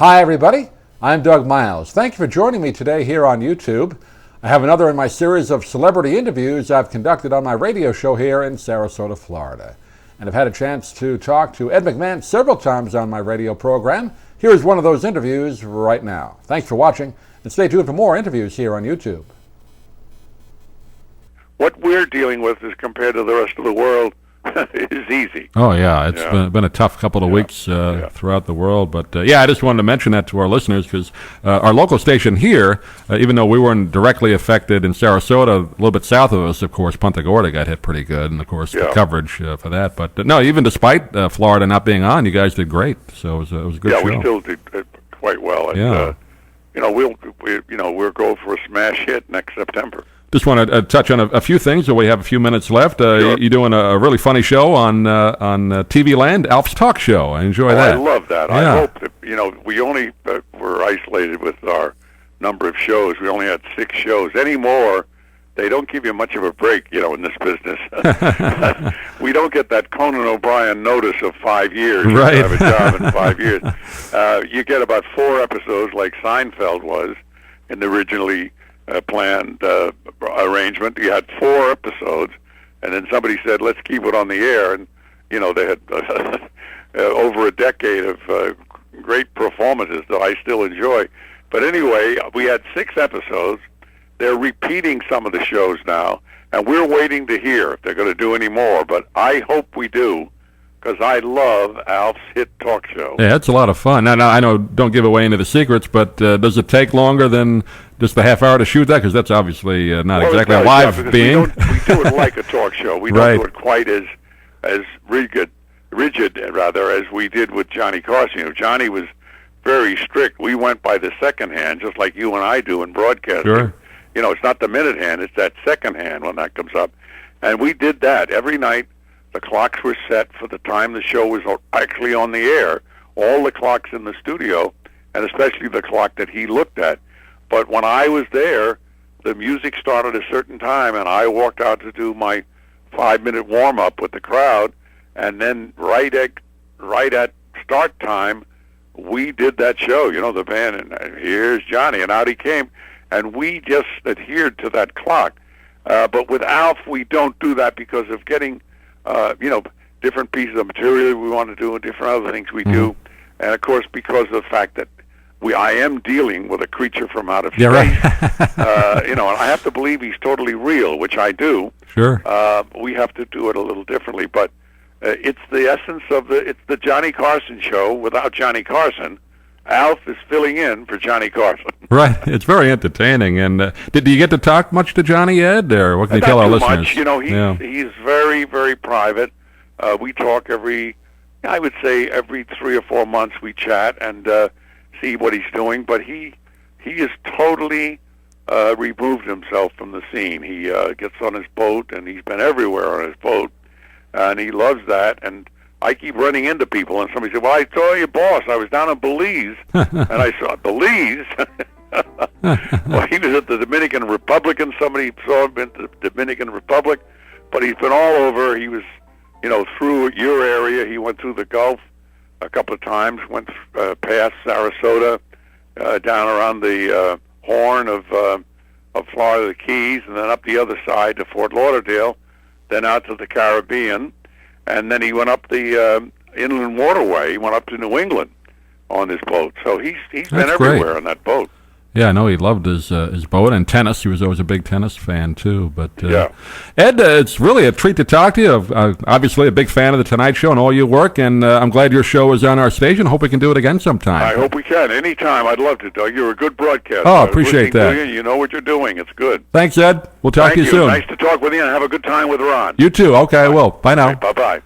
Hi, everybody. I'm Doug Miles. Thank you for joining me today here on YouTube. I have another in my series of celebrity interviews I've conducted on my radio show here in Sarasota, Florida. And I've had a chance to talk to Ed McMahon several times on my radio program. Here's one of those interviews right now. Thanks for watching, and stay tuned for more interviews here on YouTube. What we're dealing with as compared to the rest of the world is easy. Oh, yeah. It's been a tough couple of weeks throughout the world. But, I just wanted to mention that to our listeners because our local station here, even though we weren't directly affected in Sarasota, a little bit south of us, of course, Punta Gorda got hit pretty good, and, of course, the coverage for that. But, no, even despite Florida not being on, you guys did great. So it was a good show. Yeah, we still did quite well. And, we'll go for a smash hit next September. Just want to touch on a few things, so we have a few minutes left. Sure. You're doing a really funny show on TV Land, Alf's Talk Show. I enjoy that. I love that. Yeah. I hope that, we only were isolated with our number of shows. We only had 6 shows. Anymore, they don't give you much of a break, in this business. We don't get that Conan O'Brien notice of 5 years. Right. You have a job in 5 years. You get about 4 episodes like Seinfeld was in the originally planned arrangement. You had 4 episodes, and then somebody said, let's keep it on the air. And, they had over a decade of great performances that I still enjoy. But anyway, we had 6 episodes. They're repeating some of the shows now, and we're waiting to hear if they're going to do any more. But I hope we do, because I love Alf's hit talk show. Yeah, it's a lot of fun. Now, I know, don't give away any of the secrets, but does it take longer than just the half hour to shoot that? Because that's obviously not exactly a live being. We do it like a talk show. We don't do it quite as rigid as we did with Johnny Carson. Johnny was very strict. We went by the second hand, just like you and I do in broadcasting. Sure. It's not the minute hand, it's that second hand when that comes up. And we did that every night. The clocks were set for the time the show was actually on the air, all the clocks in the studio, and especially the clock that he looked at. But when I was there, the music started at a certain time, and I walked out to do my 5-minute warm-up with the crowd, and then right at start time, we did that show, the band, and here's Johnny, and out he came, and we just adhered to that clock. But with Alf, we don't do that because of getting different pieces of material we want to do and different other things we do. And, of course, because of the fact that I am dealing with a creature from out of space. Yeah, right. And I have to believe he's totally real, which I do. Sure. We have to do it a little differently. But it's the essence of it's the Johnny Carson show without Johnny Carson. Alf is filling in for Johnny Carson. Right. It's very entertaining. And did you get to talk much to Johnny, Ed, or what can you tell our listeners? Much. He's very, very private. We talk every 3 or 4 months we chat and see what he's doing. But he has totally removed himself from the scene. He gets on his boat, and he's been everywhere on his boat, and he loves that. And I keep running into people, and somebody said, well, I saw your boss. I was down in Belize. And I saw, Belize? Well, he was at the Dominican Republic, and somebody saw him in the Dominican Republic. But he's been all over. He was, through your area. He went through the Gulf a couple of times, went past Sarasota, down around the Horn of Florida, the Keys, and then up the other side to Fort Lauderdale, then out to the Caribbean. And then he went up the inland waterway. He went up to New England on his boat. So he's been everywhere on that boat. Yeah, I know he loved his boat and tennis. He was always a big tennis fan, too. But Ed, it's really a treat to talk to you. Obviously a big fan of The Tonight Show and all your work, and I'm glad your show is on our station. Hope we can do it again sometime. I hope we can. Anytime. I'd love to, Doug. You're a good broadcaster. Oh, appreciate that. You know what you're doing. It's good. Thanks, Ed. We'll talk to you soon. Nice to talk with you, and have a good time with Ron. You too. Okay, I will. Bye now. Bye-bye.